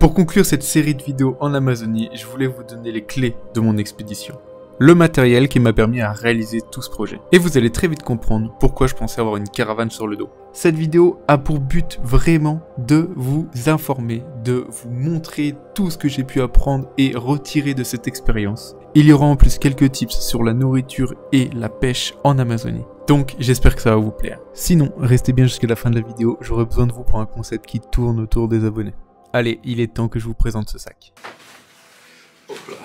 Pour conclure cette série de vidéos en Amazonie, je voulais vous donner les clés de mon expédition. Le matériel qui m'a permis à réaliser tout ce projet. Et vous allez très vite comprendre pourquoi je pensais avoir une caravane sur le dos. Cette vidéo a pour but vraiment de vous informer, de vous montrer tout ce que j'ai pu apprendre et retirer de cette expérience. Il y aura en plus quelques tips sur la nourriture et la pêche en Amazonie. Donc j'espère que ça va vous plaire. Sinon, restez bien jusqu'à la fin de la vidéo, j'aurai besoin de vous pour un concept qui tourne autour des abonnés. Allez, il est temps que je vous présente ce sac. Hop là.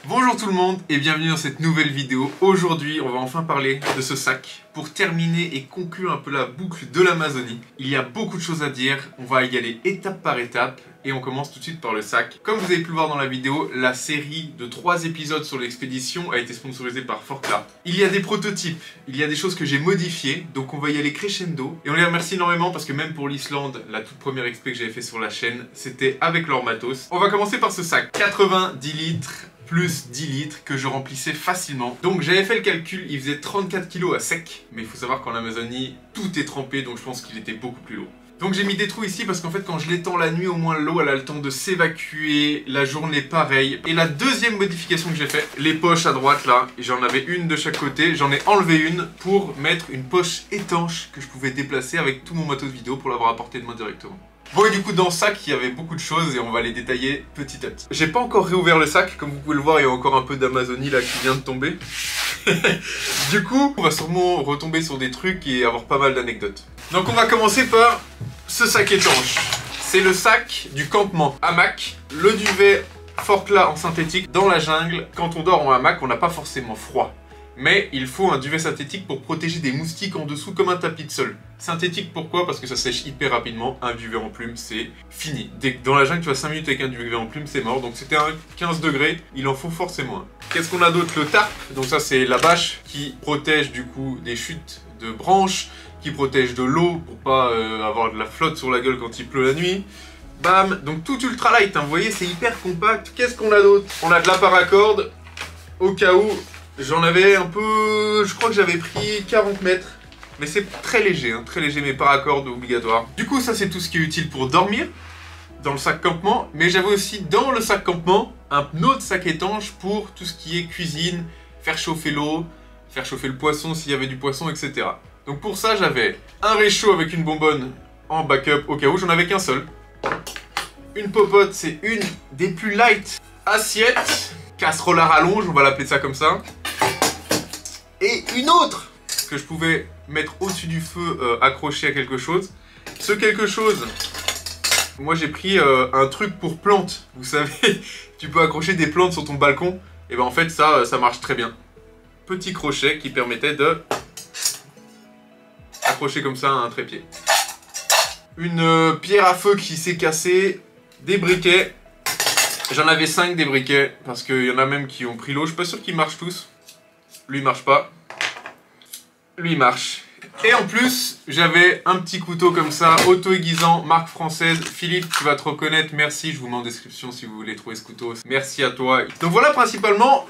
Bonjour tout le monde et bienvenue dans cette nouvelle vidéo. Aujourd'hui, on va enfin parler de ce sac pour terminer et conclure un peu la boucle de l'Amazonie. Il y a beaucoup de choses à dire, on va y aller étape par étape et on commence tout de suite par le sac. Comme vous avez pu le voir dans la vidéo, la série de 3 épisodes sur l'expédition a été sponsorisée par Forkla. Il y a des prototypes, il y a des choses que j'ai modifiées, donc on va y aller crescendo. Et on les remercie énormément parce que même pour l'Islande, la toute première expé que j'avais fait sur la chaîne, c'était avec leur matos. On va commencer par ce sac, 90 litres. Plus 10 litres que je remplissais facilement. Donc j'avais fait le calcul, il faisait 34 kg à sec. Mais il faut savoir qu'en Amazonie, tout est trempé, donc je pense qu'il était beaucoup plus lourd. Donc j'ai mis des trous ici parce qu'en fait quand je l'étends la nuit, au moins l'eau elle a le temps de s'évacuer, la journée pareil. Et la deuxième modification que j'ai fait, les poches à droite là, j'en avais une de chaque côté, j'en ai enlevé une pour mettre une poche étanche que je pouvais déplacer avec tout mon matos vidéo pour l'avoir à portée de main directement. Bon et du coup dans ce sac il y avait beaucoup de choses et on va les détailler petit à petit. J'ai pas encore réouvert le sac, comme vous pouvez le voir il y a encore un peu d'Amazonie là qui vient de tomber. Du coup on va sûrement retomber sur des trucs et avoir pas mal d'anecdotes. Donc on va commencer par ce sac étanche. C'est le sac du campement. Hamac, le duvet Forkla en synthétique dans la jungle. Quand on dort en hamac on n'a pas forcément froid. Mais il faut un duvet synthétique pour protéger des moustiques en dessous comme un tapis de sol. Synthétique pourquoi? Parce que ça sèche hyper rapidement. Un duvet en plume c'est fini. Dès que dans la jungle tu vas 5 minutes avec un duvet en plume c'est mort. Donc c'était un 15 degrés, il en faut forcément un. Qu'est-ce qu'on a d'autre? Le tarp. Donc ça c'est la bâche qui protège du coup des chutes de branches, qui protège de l'eau pour pas avoir de la flotte sur la gueule quand il pleut la nuit. Bam. Donc tout ultra light, hein. Vous voyez c'est hyper compact. Qu'est-ce qu'on a d'autre? On a de la paracorde au cas où. J'en avais un peu... Je crois que j'avais pris 40 mètres. Mais c'est très léger, hein, très léger, mais paracorde obligatoire. Du coup, ça c'est tout ce qui est utile pour dormir dans le sac campement. Mais j'avais aussi dans le sac campement un autre sac étanche pour tout ce qui est cuisine, faire chauffer l'eau, faire chauffer le poisson s'il y avait du poisson, etc. Donc pour ça, j'avais un réchaud avec une bonbonne en backup au cas où, j'en avais qu'un seul. Une popote, c'est une des plus light. Assiette, casserole à rallonge, on va l'appeler ça comme ça. Et une autre que je pouvais mettre au-dessus du feu accroché à quelque chose. Ce quelque chose, moi j'ai pris un truc pour plantes. Vous savez, tu peux accrocher des plantes sur ton balcon. Et ben en fait ça marche très bien. Petit crochet qui permettait de accrocher comme ça un trépied. Une pierre à feu qui s'est cassée. Des briquets. J'en avais 5 des briquets parce qu'il y en a même qui ont pris l'eau. Je suis pas sûr qu'ils marchent tous. Lui il marche pas. Lui il marche. Et en plus, j'avais un petit couteau comme ça, auto-aiguisant, marque française. Philippe, tu vas te reconnaître, merci. Je vous mets en description si vous voulez trouver ce couteau. Merci à toi. Donc voilà principalement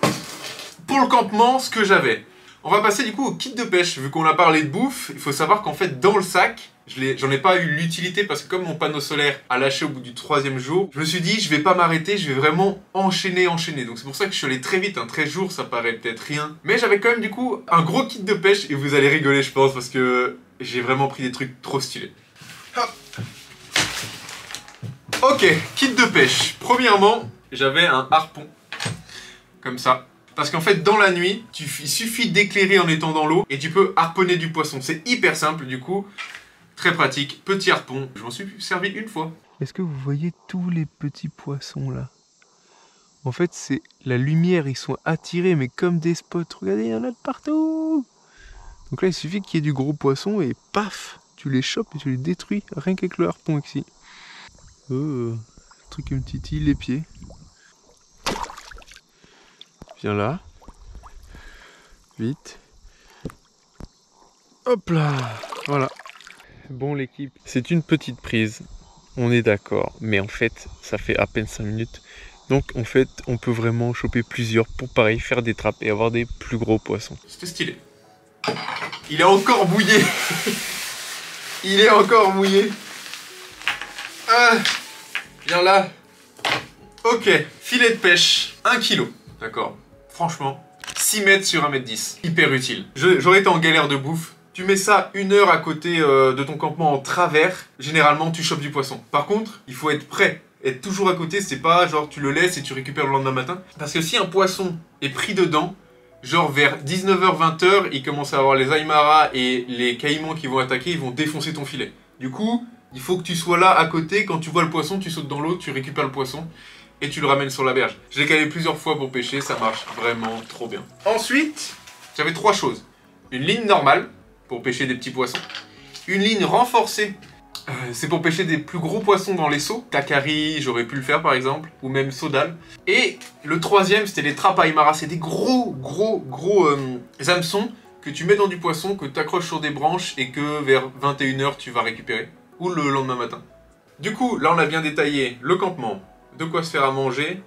pour le campement ce que j'avais. On va passer du coup au kit de pêche. Vu qu'on a parlé de bouffe, il faut savoir qu'en fait dans le sac, j'en ai pas eu l'utilité parce que comme mon panneau solaire a lâché au bout du 3e jour, je me suis dit je vais pas m'arrêter, je vais vraiment enchaîner. Donc c'est pour ça que je suis allé très vite, hein. 13 jours ça paraît peut-être rien. Mais j'avais quand même du coup un gros kit de pêche et vous allez rigoler je pense parce que j'ai vraiment pris des trucs trop stylés. Hop. Ok, kit de pêche. Premièrement, j'avais un harpon. Comme ça. Parce qu'en fait, dans la nuit, il suffit d'éclairer en étant dans l'eau et tu peux harponner du poisson. C'est hyper simple du coup. Très pratique, petit harpon, je m'en suis servi une fois. Est-ce que vous voyez tous les petits poissons là? En fait c'est la lumière, ils sont attirés mais comme des spots, regardez il y en a de partout. Donc là il suffit qu'il y ait du gros poisson et paf, tu les chopes et tu les détruis rien qu'avec le harpon ici. Oh, truc qui me titille les pieds. Viens là. Vite. Hop là, voilà. Bon l'équipe, c'est une petite prise, on est d'accord, mais en fait ça fait à peine 5 minutes. Donc en fait on peut vraiment choper plusieurs pour pareil faire des trappes et avoir des plus gros poissons. C'était stylé. Il est encore mouillé. Il est encore mouillé. Viens là. Ok, filet de pêche, 1 kg. D'accord. Franchement, 6 mètres sur 1m10. Hyper utile. J'aurais été en galère de bouffe. Tu mets ça 1 heure à côté de ton campement en travers. Généralement, tu chopes du poisson. Par contre, il faut être prêt. Être toujours à côté, c'est pas genre tu le laisses et tu récupères le lendemain matin. Parce que si un poisson est pris dedans, genre vers 19h-20h, il commence à avoir les aïmaras et les caïmans qui vont attaquer, ils vont défoncer ton filet. Du coup, il faut que tu sois là à côté. Quand tu vois le poisson, tu sautes dans l'eau, tu récupères le poisson et tu le ramènes sur la berge. Je l'ai calé plusieurs fois pour pêcher, ça marche vraiment trop bien. Ensuite, j'avais 3 choses. Une ligne normale pour pêcher des petits poissons. Une ligne renforcée. C'est pour pêcher des plus gros poissons dans les seaux. Takari, j'aurais pu le faire par exemple, ou même sodal. Et le troisième, c'était les trappes aïmara. C'est des gros hameçons que tu mets dans du poisson, que tu accroches sur des branches et que vers 21h tu vas récupérer. Ou le lendemain matin. Du coup, là on a bien détaillé le campement, de quoi se faire à manger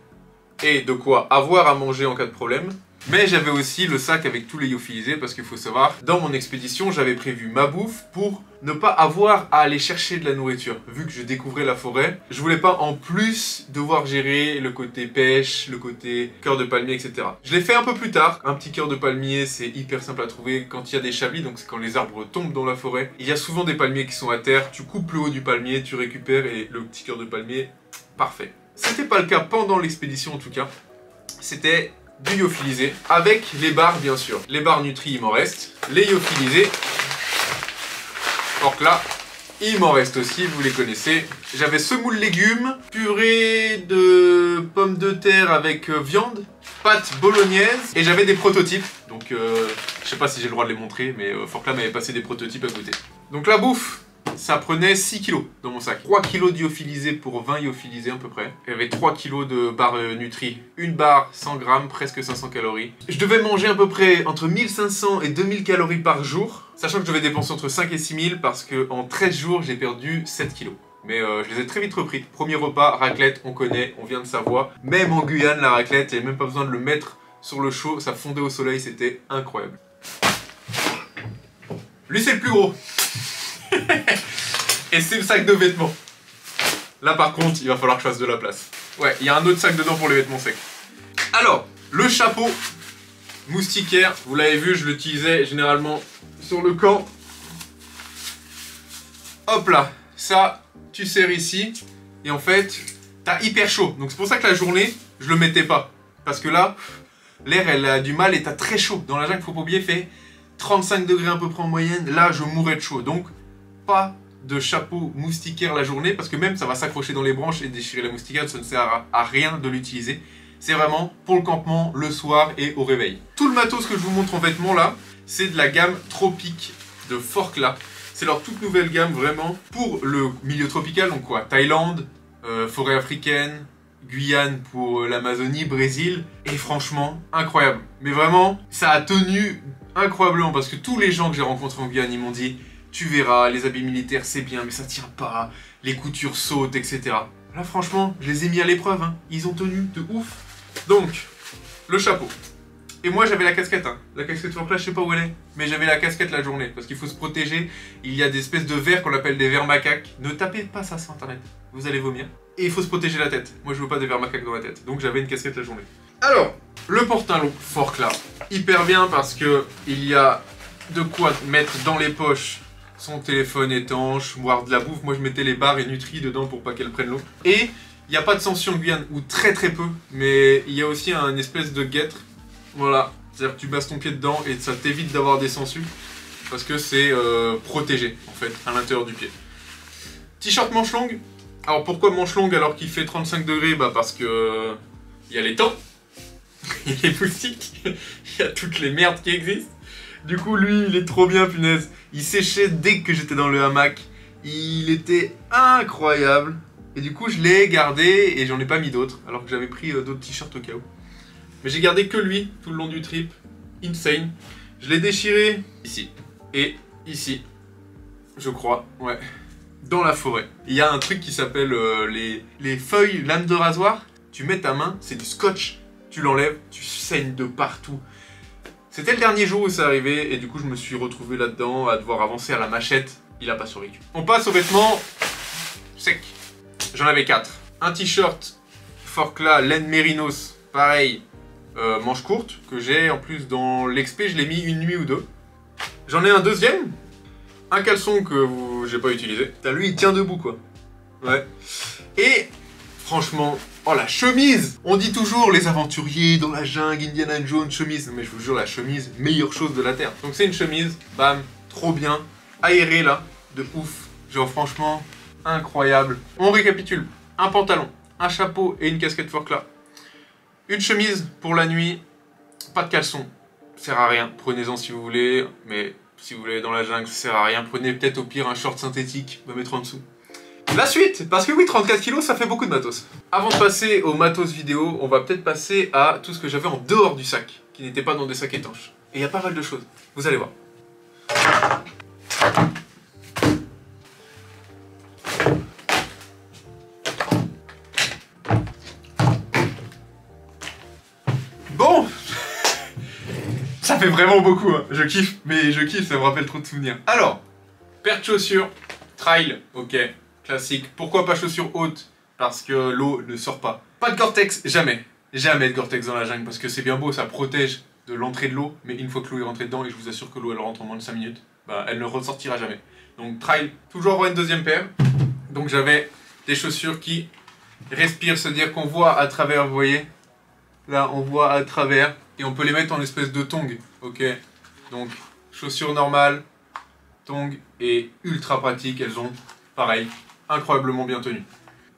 et de quoi avoir à manger en cas de problème. Mais j'avais aussi le sac avec tous les lyophilisés parce qu'il faut savoir, dans mon expédition, j'avais prévu ma bouffe pour ne pas avoir à aller chercher de la nourriture. Vu que je découvrais la forêt, je voulais pas en plus devoir gérer le côté pêche, le côté cœur de palmier, etc. Je l'ai fait un peu plus tard. Un petit cœur de palmier, c'est hyper simple à trouver quand il y a des chablis, donc c'est quand les arbres tombent dans la forêt. Il y a souvent des palmiers qui sont à terre, tu coupes le haut du palmier, tu récupères et le petit cœur de palmier, parfait. C'était pas le cas pendant l'expédition en tout cas. C'était du lyophilisé, avec les barres bien sûr. Les barres Nutri, il m'en reste. Les lyophilisés, donc là, il m'en reste aussi, vous les connaissez. J'avais semoule légumes, purée de pommes de terre avec viande, pâtes bolognaise, et j'avais des prototypes. Donc je sais pas si j'ai le droit de les montrer, mais Forclaz m'avait passé des prototypes à côté. Donc la bouffe, ça prenait 6 kg dans mon sac. 3 kg de lyophilisé pour 20 lyophilisés à peu près. Il y avait 3 kg de barres Nutri. Une barre, 100 grammes, presque 500 calories. Je devais manger à peu près entre 1500 et 2000 calories par jour. Sachant que je devais dépenser entre 5 et 6000 parce qu'en 13 jours, j'ai perdu 7 kg. Mais je les ai très vite repris. Premier repas, raclette, on connaît, on vient de Savoie. Même en Guyane, la raclette, il n'y avait même pas besoin de le mettre sur le chaud. Ça fondait au soleil, c'était incroyable. Lui, c'est le plus gros. Et c'est le sac de vêtements. Là par contre, il va falloir que je fasse de la place. Ouais, il y a un autre sac dedans pour les vêtements secs. Alors, le chapeau moustiquaire, vous l'avez vu, je l'utilisais généralement sur le camp. Hop là, ça, tu serres ici. Et en fait, t'as hyper chaud. Donc c'est pour ça que la journée, je le mettais pas. Parce que là, l'air, elle a du mal et t'as très chaud. Dans la jungle, faut pas oublier, fait 35 degrés à peu près en moyenne. Là, je mourrais de chaud. Donc, pas de chapeau moustiquaire la journée, parce que même ça va s'accrocher dans les branches et déchirer la moustiquaire, ça ne sert à rien de l'utiliser. C'est vraiment pour le campement, le soir et au réveil. Tout le matos que je vous montre en vêtements là, c'est de la gamme Tropique de Forclaz. C'est leur toute nouvelle gamme vraiment pour le milieu tropical, donc quoi, Thaïlande, forêt africaine, Guyane pour l'Amazonie, Brésil, et franchement, incroyable. Mais vraiment, ça a tenu incroyablement, parce que tous les gens que j'ai rencontrés en Guyane, ils m'ont dit tu verras, les habits militaires c'est bien, mais ça tient pas, les coutures sautent, etc. Là franchement, je les ai mis à l'épreuve, hein. Ils ont tenu de ouf. Donc, le chapeau. Et moi j'avais la casquette, hein. La casquette Forclaz, je sais pas où elle est, mais j'avais la casquette la journée, parce qu'il faut se protéger. Il y a des espèces de vers qu'on appelle des vers macaques. Ne tapez pas ça sur internet, vous allez vomir. Et il faut se protéger la tête. Moi je veux pas des vers macaques dans la tête, donc j'avais une casquette la journée. Alors, le porte-talons Forclaz. Hyper bien parce que il y a de quoi mettre dans les poches son téléphone étanche, boire de la bouffe. Moi je mettais les barres et Nutri dedans pour pas qu'elles prennent l'eau. Et il n'y a pas de sangsues en Guyane, ou très peu, mais il y a aussi un espèce de guêtre. Voilà, c'est-à-dire que tu basses ton pied dedans et ça t'évite d'avoir des sangsues, parce que c'est protégé en fait à l'intérieur du pied. T-shirt manche longue. Alors pourquoi manche longue alors qu'il fait 35 degrés? Bah parce que il y a les temps, il y a les moustiques, il y a toutes les merdes qui existent. Du coup, lui, il est trop bien, punaise. Il séchait dès que j'étais dans le hamac. Il était incroyable. Et du coup, je l'ai gardé et j'en ai pas mis d'autres. Alors que j'avais pris d'autres t-shirts au cas où. Mais j'ai gardé que lui tout le long du trip. Insane. Je l'ai déchiré ici. Et ici. Je crois. Ouais. Dans la forêt. Il y a un truc qui s'appelle les feuilles lames de rasoir. Tu mets ta main, c'est du scotch. Tu l'enlèves, tu saignes de partout. C'était le dernier jour où c'est arrivé et du coup je me suis retrouvé là-dedans à devoir avancer à la machette. Il a pas survécu. On passe aux vêtements secs. J'en avais 4. un t-shirt Forclaz laine mérinos, pareil, manche courte, que j'ai en plus dans l'expé, je l'ai mis une nuit ou deux. J'en ai un deuxième, un caleçon que j'ai pas utilisé. Putain, lui il tient debout quoi. Ouais. Et franchement, oh la chemise! On dit toujours les aventuriers dans la jungle, Indiana Jones, chemise. Mais je vous jure, la chemise, meilleure chose de la terre. Donc c'est une chemise, bam, trop bien, aérée là, de ouf. Genre franchement, incroyable. On récapitule, un pantalon, un chapeau et une casquette Forclaz. Une chemise pour la nuit, pas de caleçon, sert à rien. Prenez-en si vous voulez, mais si vous voulez dans la jungle, ça sert à rien. Prenez peut-être au pire un short synthétique, va mettre en dessous. La suite, parce que oui, 34 kilos, ça fait beaucoup de matos. Avant de passer au matos vidéo, on va peut-être passer à tout ce que j'avais en dehors du sac, qui n'était pas dans des sacs étanches. Et il y a pas mal de choses, vous allez voir. Bon, ça fait vraiment beaucoup, hein. Je kiffe, mais je kiffe, ça me rappelle trop de souvenirs. Alors, paire de chaussures, trail, ok. Classique. Pourquoi pas chaussures hautes? Parce que l'eau ne sort pas. Pas de Gore-Tex, jamais. Jamais de Gore-Tex dans la jungle, parce que c'est bien beau, ça protège de l'entrée de l'eau, mais une fois que l'eau est rentrée dedans, et je vous assure que l'eau elle rentre en moins de 5 minutes, bah elle ne ressortira jamais. Donc trail, toujours avoir une deuxième paire. Donc j'avais des chaussures qui respirent, c'est-à-dire qu'on voit à travers, vous voyez? Là, on voit à travers, et on peut les mettre en espèce de tongs, ok? Donc, chaussures normales, tongs, et ultra pratiques, elles ont, pareil, incroyablement bien tenu.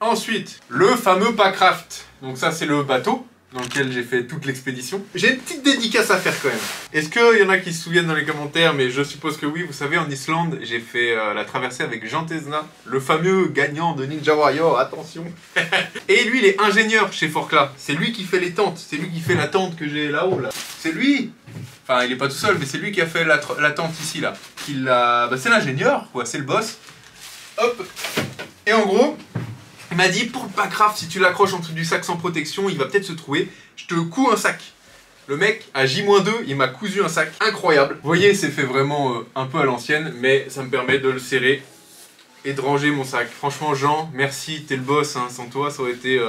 Ensuite, le fameux Packraft. Donc ça, c'est le bateau dans lequel j'ai fait toute l'expédition. J'ai une petite dédicace à faire quand même. Est-ce qu'il y en a qui se souviennent dans les commentaires? Mais je suppose que oui. Vous savez, en Islande, j'ai fait la traversée avec Jean Tesna, le fameux gagnant de Ninja Warrior, attention. Et lui, il est ingénieur chez Forclaz. C'est lui qui fait les tentes. C'est lui qui fait la tente que j'ai là-haut, là. C'est lui. Enfin, il est pas tout seul, mais c'est lui qui a fait la tente ici, là. Bah, c'est l'ingénieur, quoi. C'est le boss. Hop. Et en gros, il m'a dit, pour le Packraft, si tu l'accroches en dessous du sac sans protection, il va peut-être se trouver. Je te couds un sac. Le mec, à J-2, il m'a cousu un sac incroyable. Vous voyez, c'est fait vraiment un peu à l'ancienne, mais ça me permet de le serrer et de ranger mon sac. Franchement, Jean, merci, t'es le boss. Hein. Sans toi, ça aurait été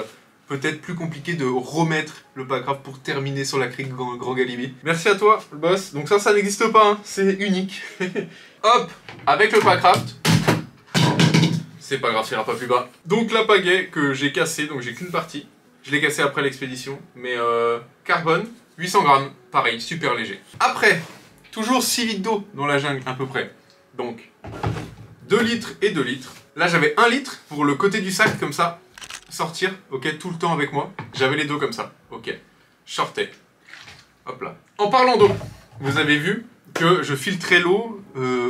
peut-être plus compliqué de remettre le Packraft pour terminer sur la crique Grand Galibi. Merci à toi, le boss. Donc ça n'existe pas, hein. C'est unique. Hop, avec le Packraft. C'est pas grave, ça ira pas plus bas. Donc la pagaie que j'ai cassée, donc j'ai qu'une partie. Je l'ai cassée après l'expédition, mais carbone, 800 grammes, pareil, super léger. Après, toujours 6 litres d'eau dans la jungle à peu près. Donc, 2 litres et 2 litres. Là j'avais 1 litre pour le côté du sac comme ça, sortir, ok, tout le temps avec moi. J'avais les dos comme ça, ok. Je sortais. Hop là. En parlant d'eau, vous avez vu que je filtrais l'eau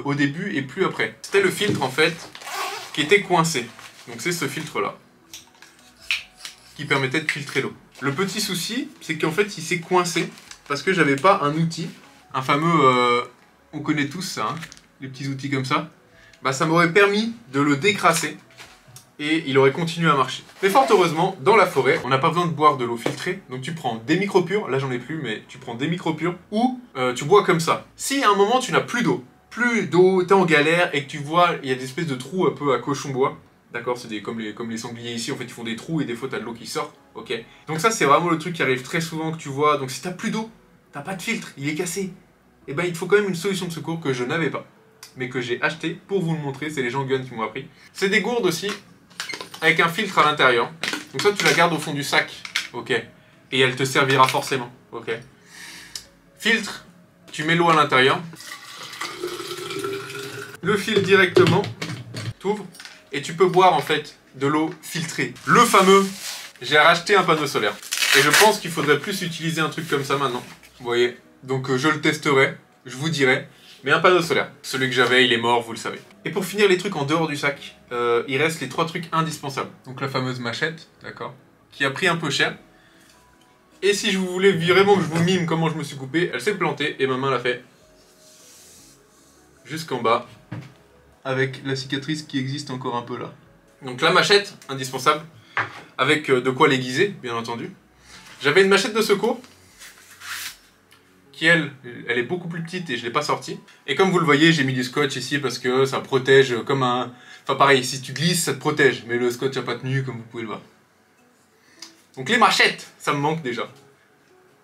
au début et plus après. C'était le filtre en fait qui était coincé. Donc c'est ce filtre là qui permettait de filtrer l'eau. Le petit souci, c'est qu'en fait il s'est coincé parce que j'avais pas un outil, un fameux, on connaît tous ça, hein, les petits outils comme ça. Bah ça m'aurait permis de le décrasser et il aurait continué à marcher. Mais fort heureusement, dans la forêt, on n'a pas besoin de boire de l'eau filtrée, donc tu prends des micro-pures, là j'en ai plus, mais tu prends des micro-pures, ou tu bois comme ça. Si à un moment tu n'as plus d'eau, t'es en galère et que tu vois, il y a des espèces de trous un peu à cochon-bois, d'accord, c'est comme les sangliers ici, en fait ils font des trous et des fois t'as de l'eau qui sort, ok. Donc ça c'est vraiment le truc qui arrive très souvent que tu vois, donc si t'as plus d'eau, t'as pas de filtre, il est cassé, et ben il te faut quand même une solution de secours que je n'avais pas, mais que j'ai acheté pour vous le montrer, c'est les gens Gun qui m'ont appris. C'est des gourdes aussi, avec un filtre à l'intérieur, donc ça tu la gardes au fond du sac, ok, et elle te servira forcément, ok. Filtre, tu mets l'eau à l'intérieur, le fil directement, t'ouvres, et tu peux boire en fait de l'eau filtrée. Le fameux, j'ai racheté un panneau solaire. Et je pense qu'il faudrait plus utiliser un truc comme ça maintenant. Vous voyez, donc je le testerai, je vous dirai. Mais un panneau solaire, celui que j'avais, il est mort, vous le savez. Et pour finir les trucs en dehors du sac, il reste les 3 trucs indispensables. Donc la fameuse machette, d'accord, qui a pris un peu cher. Et si je voulais vraiment que je vous mime comment je me suis coupé, elle s'est plantée et ma main l'a fait jusqu'en bas, avec la cicatrice qui existe encore un peu là. Donc la machette, indispensable, avec de quoi l'aiguiser, bien entendu. J'avais une machette de secours, qui elle est beaucoup plus petite et je ne l'ai pas sortie. Et comme vous le voyez, j'ai mis du scotch ici parce que ça protège comme un... Enfin pareil, si tu glisses, ça te protège, mais le scotch n'a pas tenu, comme vous pouvez le voir. Donc les machettes, ça me manque déjà.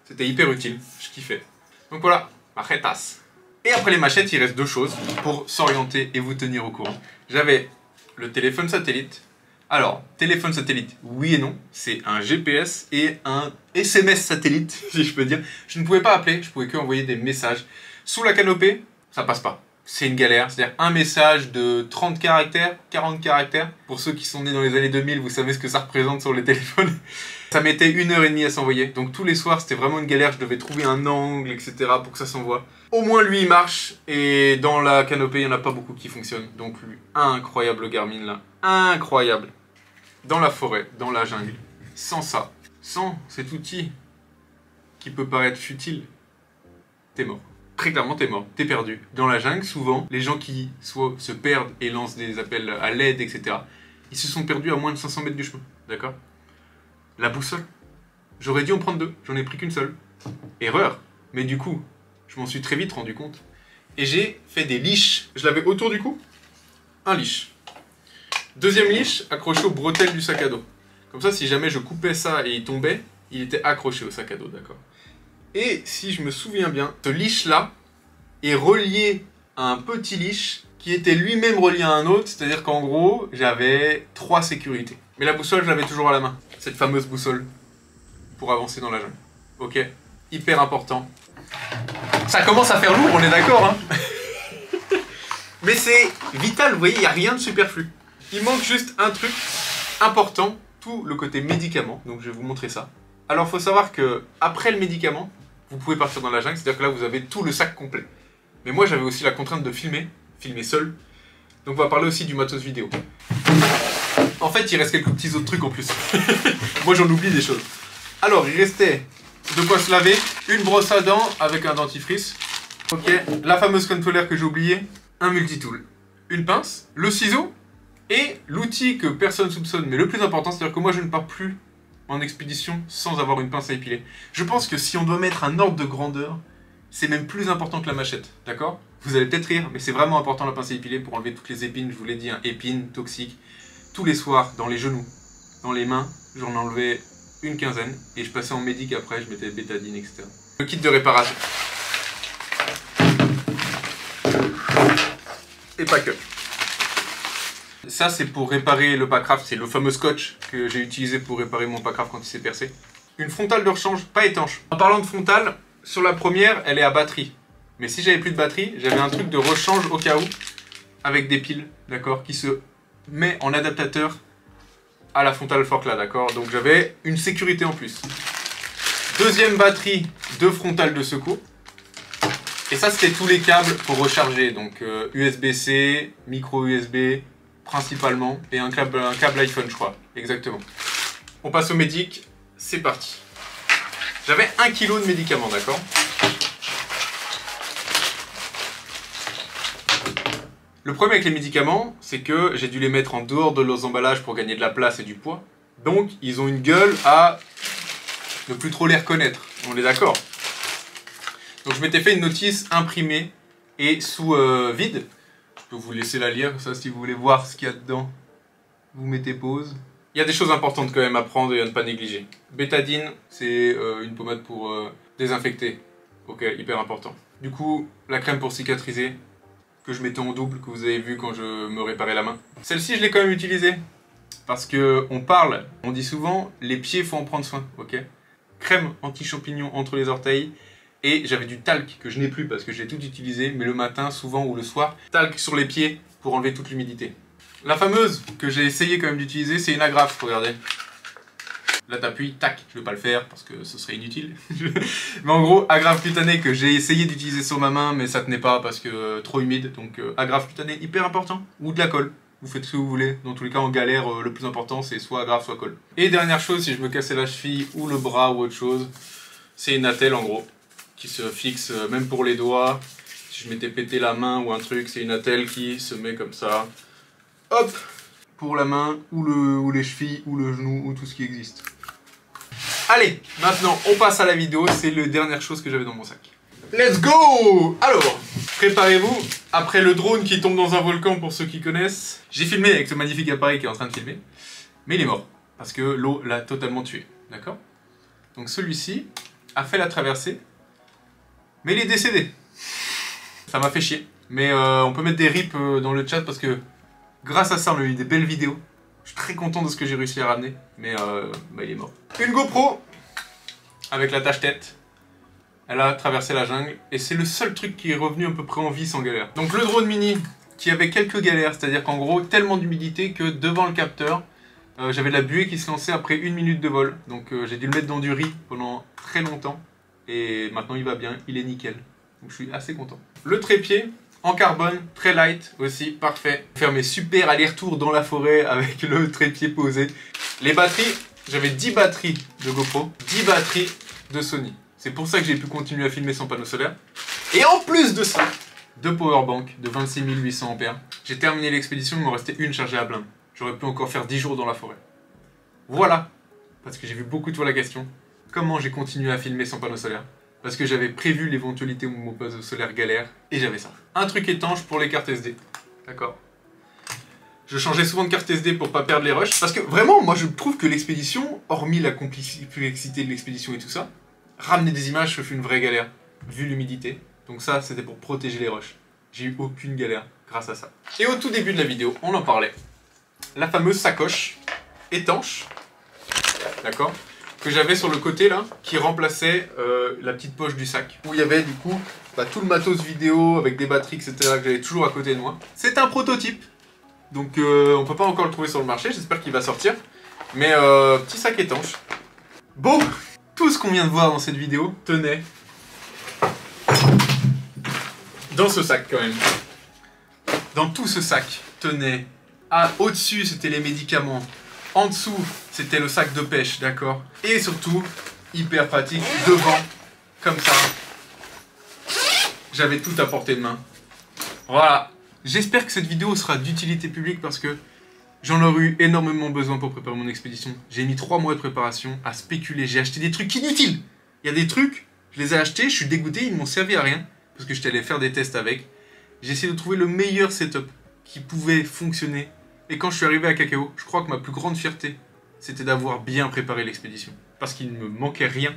C'était hyper utile, je kiffais. Donc voilà, machetas. Et après les machettes, il reste deux choses pour s'orienter et vous tenir au courant. J'avais le téléphone satellite. Alors, téléphone satellite, oui et non. C'est un GPS et un SMS satellite, si je peux dire. Je ne pouvais pas appeler, je pouvais que envoyer des messages. Sous la canopée, ça passe pas. C'est une galère, c'est-à-dire un message de 30 caractères, 40 caractères. Pour ceux qui sont nés dans les années 2000, vous savez ce que ça représente sur les téléphones. Ça mettait 1h30 à s'envoyer. Donc tous les soirs, c'était vraiment une galère. Je devais trouver un angle, etc. pour que ça s'envoie. Au moins, lui, il marche. Et dans la canopée, il n'y en a pas beaucoup qui fonctionnent. Donc lui, incroyable le Garmin, là. Incroyable. Dans la forêt, dans la jungle. Sans ça, sans cet outil qui peut paraître futile, t'es mort. Très clairement, t'es mort, t'es perdu. Dans la jungle, souvent, les gens qui soit se perdent et lancent des appels à l'aide, etc., ils se sont perdus à moins de 500 mètres du chemin, d'accord? La boussole. J'aurais dû en prendre deux, j'en ai pris qu'une seule. Erreur. Mais du coup, je m'en suis très vite rendu compte. Et j'ai fait des leashs. Je l'avais autour du cou, un leash. Deuxième leash, accroché aux bretelles du sac à dos. Comme ça, si jamais je coupais ça et il tombait, il était accroché au sac à dos, d'accord? Et si je me souviens bien, ce leash-là est relié à un petit leash qui était lui-même relié à un autre, c'est-à-dire qu'en gros, j'avais 3 sécurités. Mais la boussole, je l'avais toujours à la main, cette fameuse boussole, pour avancer dans la jungle. Ok? Hyper important. Ça commence à faire lourd, on est d'accord, hein? Mais c'est vital, vous voyez, il n'y a rien de superflu. Il manque juste un truc important, tout le côté médicament, donc je vais vous montrer ça. Alors, il faut savoir que après le médicament, vous pouvez partir dans la jungle, c'est-à-dire que là, vous avez tout le sac complet. Mais moi, j'avais aussi la contrainte de filmer seul. Donc, on va parler aussi du matos vidéo. En fait, il reste quelques petits autres trucs en plus. Moi, j'en oublie des choses. Alors, il restait de quoi se laver, une brosse à dents avec un dentifrice. Ok, la fameuse contrôleur que j'ai oublié, un multitool, une pince, le ciseau et l'outil que personne soupçonne, mais le plus important, c'est-à-dire que moi, je ne pars plus en expédition sans avoir une pince à épiler. Je pense que si on doit mettre un ordre de grandeur, c'est même plus important que la machette, d'accord? Vous allez peut-être rire, mais c'est vraiment important la pince à épiler pour enlever toutes les épines, je vous l'ai dit, hein, épines, toxiques. Tous les soirs, dans les genoux, dans les mains, j'en enlevais une quinzaine, et je passais en médic après, je mettais bétadine, etc. Le kit de réparation. Et pas que. Ça, c'est pour réparer le Packraft, c'est le fameux scotch que j'ai utilisé pour réparer mon Packraft quand il s'est percé. Une frontale de rechange, pas étanche. En parlant de frontale, sur la première, elle est à batterie. Mais si j'avais plus de batterie, j'avais un truc de rechange au cas où, avec des piles, d'accord, qui se met en adaptateur à la frontale fork là, d'accord. Donc j'avais une sécurité en plus. Deuxième batterie de frontale de secours. Et ça, c'était tous les câbles pour recharger, donc USB-C, micro USB, principalement, et un câble iPhone, je crois, exactement. On passe au médic, c'est parti. J'avais 1 kg de médicaments, d'accord? Le problème avec les médicaments, c'est que j'ai dû les mettre en dehors de leurs emballages pour gagner de la place et du poids. Donc, ils ont une gueule à ne plus trop les reconnaître, on est d'accord? Donc je m'étais fait une notice imprimée et sous vide. Je peux vous laisser la lire, ça si vous voulez voir ce qu'il y a dedans, vous mettez pause. Il y a des choses importantes quand même à prendre et à ne pas négliger. Bétadine, c'est une pommade pour désinfecter. Ok, hyper important. Du coup, la crème pour cicatriser, que je mettais en double, que vous avez vu quand je me réparais la main. Celle-ci, je l'ai quand même utilisée. Parce que on dit souvent, les pieds, faut en prendre soin, ok? Crème anti-champignon entre les orteils. Et j'avais du talc que je n'ai plus parce que j'ai tout utilisé, mais le matin souvent ou le soir, talc sur les pieds pour enlever toute l'humidité. La fameuse que j'ai essayé quand même d'utiliser, c'est une agrafe, regardez. Là t'appuies, tac, je vais pas le faire parce que ce serait inutile. Mais en gros, agrafe cutanée que j'ai essayé d'utiliser sur ma main, mais ça tenait pas parce que trop humide. Donc agrafe cutanée, hyper important. Ou de la colle, vous faites ce que vous voulez. Dans tous les cas, en galère, le plus important c'est soit agrafe, soit colle. Et dernière chose, si je me cassais la cheville ou le bras ou autre chose, c'est une attelle en gros. Qui se fixe même pour les doigts. Si je m'étais pété la main ou un truc, c'est une attelle qui se met comme ça. Hop, pour la main, ou les chevilles, ou le genou, ou tout ce qui existe. Allez, maintenant on passe à la vidéo, c'est la dernière chose que j'avais dans mon sac. Let's go! Alors, préparez-vous, après le drone qui tombe dans un volcan pour ceux qui connaissent, j'ai filmé avec ce magnifique appareil qui est en train de filmer, mais il est mort, parce que l'eau l'a totalement tué. D'accord? Donc celui-ci a fait la traversée, mais il est décédé. Ça m'a fait chier. Mais on peut mettre des rips dans le chat parce que grâce à ça, on a eu des belles vidéos. Je suis très content de ce que j'ai réussi à ramener, mais bah, il est mort. Une GoPro avec la tâche-tête. Elle a traversé la jungle et c'est le seul truc qui est revenu à peu près en vie sans galère. Donc le drone mini qui avait quelques galères, c'est-à-dire qu'en gros tellement d'humidité que devant le capteur, j'avais de la buée qui se lançait après 1 minute de vol. Donc j'ai dû le mettre dans du riz pendant très longtemps et maintenant il va bien, il est nickel. Donc je suis assez content. Le trépied en carbone, très light aussi, parfait. Faire mes super allers-retours dans la forêt avec le trépied posé. Les batteries, j'avais 10 batteries de GoPro, 10 batteries de Sony. C'est pour ça que j'ai pu continuer à filmer sans panneau solaire. Et en plus de ça, 2 powerbanks de 26 800 ampères. J'ai terminé l'expédition, il m'en restait une chargée à blinde. J'aurais pu encore faire 10 jours dans la forêt. Voilà, parce que j'ai vu beaucoup de fois la question. Comment j'ai continué à filmer sans panneau solaire? Parce que j'avais prévu l'éventualité où mon panneau solaire galère, et j'avais ça. Un truc étanche pour les cartes SD. D'accord. Je changeais souvent de carte SD pour pas perdre les rushs. Parce que vraiment, moi je trouve que l'expédition, hormis la complexité de l'expédition et tout ça, ramener des images, ça fait une vraie galère, vu l'humidité. Donc ça, c'était pour protéger les rushs. J'ai eu aucune galère grâce à ça. Et au tout début de la vidéo, on en parlait. La fameuse sacoche étanche, d'accord, que j'avais sur le côté là, qui remplaçait la petite poche du sac. Où il y avait du coup bah, tout le matos vidéo avec des batteries, etc. que j'avais toujours à côté de moi. C'est un prototype, donc on peut pas encore le trouver sur le marché, j'espère qu'il va sortir. Mais petit sac étanche. Bon, tout ce qu'on vient de voir dans cette vidéo tenait dans ce sac quand même. Dans tout ce sac tenait, au-dessus c'était les médicaments, en dessous c'était le sac de pêche, d'accord. Et surtout, hyper pratique, devant, comme ça, j'avais tout à portée de main. Voilà, j'espère que cette vidéo sera d'utilité publique parce que j'en aurais eu énormément besoin pour préparer mon expédition. J'ai mis 3 mois de préparation à spéculer, j'ai acheté des trucs inutiles. Il y a des trucs, je les ai achetés, je suis dégoûté, ils ne m'ont servi à rien. Parce que j'étais allé faire des tests avec. J'ai essayé de trouver le meilleur setup qui pouvait fonctionner. Et quand je suis arrivé à Cacao, je crois que ma plus grande fierté, c'était d'avoir bien préparé l'expédition. Parce qu'il ne me manquait rien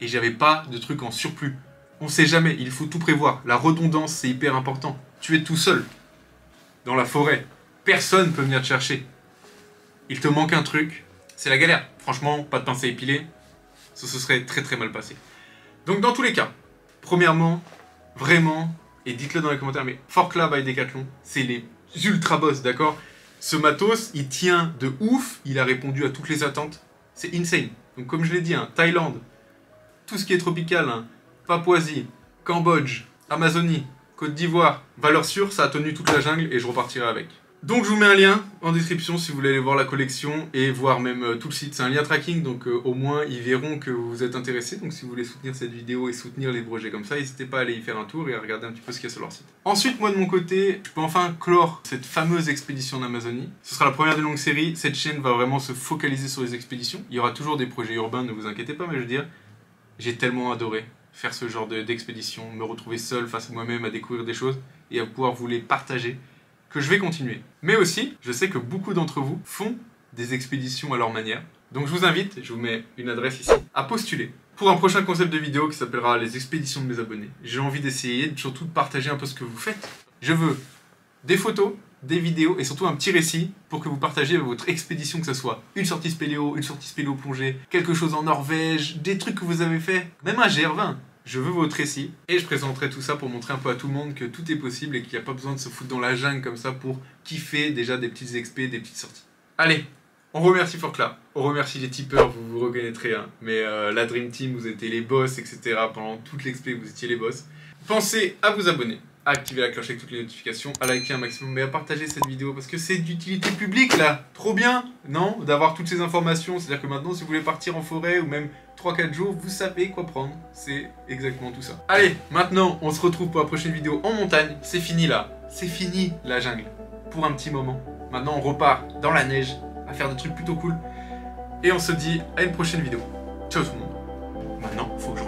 et j'avais pas de trucs en surplus. On sait jamais, il faut tout prévoir. La redondance, c'est hyper important. Tu es tout seul, dans la forêt. Personne ne peut venir te chercher. Il te manque un truc, c'est la galère. Franchement, pas de pince à épiler, ça se serait très très mal passé. Donc dans tous les cas, premièrement, vraiment, et dites-le dans les commentaires, mais Forkla by Decathlon, c'est les ultra boss, d'accord? Ce matos, il tient de ouf, il a répondu à toutes les attentes, c'est insane. Donc comme je l'ai dit, hein, Thaïlande, tout ce qui est tropical, hein, Papouasie, Cambodge, Amazonie, Côte d'Ivoire, valeur sûre, ça a tenu toute la jungle et je repartirai avec. Donc je vous mets un lien en description si vous voulez aller voir la collection et voir même tout le site. C'est un lien tracking, donc au moins ils verront que vous êtes intéressés. Donc si vous voulez soutenir cette vidéo et soutenir les projets comme ça, n'hésitez pas à aller y faire un tour et à regarder un petit peu ce qu'il y a sur leur site. Ensuite, moi de mon côté, je peux enfin clore cette fameuse expédition en Amazonie. Ce sera la première d'une longue série. Cette chaîne va vraiment se focaliser sur les expéditions. Il y aura toujours des projets urbains, ne vous inquiétez pas, mais je veux dire, j'ai tellement adoré faire ce genre d'expédition, me retrouver seul face à moi-même à découvrir des choses et à pouvoir vous les partager, que je vais continuer. Mais aussi, je sais que beaucoup d'entre vous font des expéditions à leur manière. Donc je vous invite, je vous mets une adresse ici, à postuler pour un prochain concept de vidéo qui s'appellera les expéditions de mes abonnés. J'ai envie d'essayer, surtout de partager un peu ce que vous faites. Je veux des photos, des vidéos et surtout un petit récit pour que vous partagiez votre expédition, que ce soit une sortie spéléo plongée, quelque chose en Norvège, des trucs que vous avez fait, même un GR20. Je veux votre récit et je présenterai tout ça pour montrer un peu à tout le monde que tout est possible et qu'il n'y a pas besoin de se foutre dans la jungle comme ça pour kiffer déjà des petites expés, des petites sorties. Allez, on remercie Forkla, on remercie les tipeurs, vous vous reconnaîtrez, hein, mais la Dream Team, vous étiez les boss, etc. Pendant toute l'expé, vous étiez les boss. Pensez à vous abonner, à activer la cloche avec toutes les notifications, à liker un maximum et à partager cette vidéo parce que c'est d'utilité publique là. Trop bien, non? D'avoir toutes ces informations, c'est-à-dire que maintenant si vous voulez partir en forêt ou même 3-4 jours, vous savez quoi prendre. C'est exactement tout ça. Allez, maintenant, on se retrouve pour la prochaine vidéo en montagne. C'est fini là. C'est fini la jungle. Pour un petit moment. Maintenant, on repart dans la neige à faire des trucs plutôt cool. Et on se dit à une prochaine vidéo. Ciao tout le monde. Maintenant, faut que